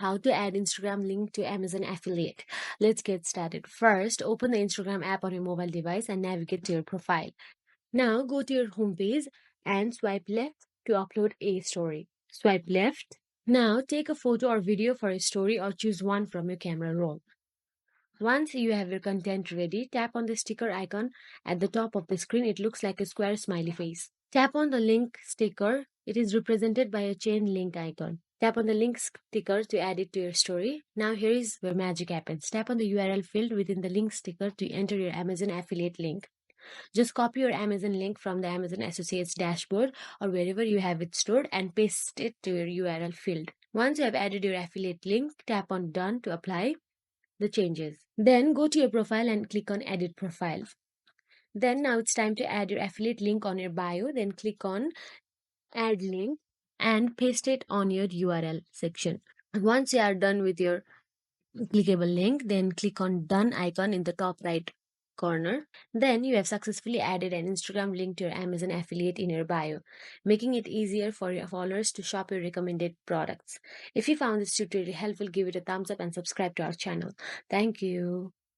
How to add Instagram link to Amazon affiliate. Let's get started. First, open the Instagram app on your mobile device and navigate to your profile. Now go to your homepage and swipe left to upload a story. Swipe left. Now take a photo or video for a story or choose one from your camera roll. Once you have your content ready, tap on the sticker icon at the top of the screen. It looks like a square smiley face. Tap on the link sticker. It is represented by a chain link icon. Tap on the link sticker to add it to your story. Now here is where magic happens. Tap on the URL field within the link sticker to enter your Amazon affiliate link. Just copy your Amazon link from the Amazon Associates dashboard or wherever you have it stored and paste it to your URL field. Once you have added your affiliate link, tap on Done to apply the changes. Then go to your profile and click on Edit Profile. Then now it's time to add your affiliate link on your bio. Then click on Add Link and paste it on your URL section. Once you are done with your clickable link, then click on Done icon in the top right corner. Then you have successfully added an Instagram link to your Amazon affiliate in your bio, making it easier for your followers to shop your recommended products. If you found this tutorial helpful, give it a thumbs up and subscribe to our channel. Thank you.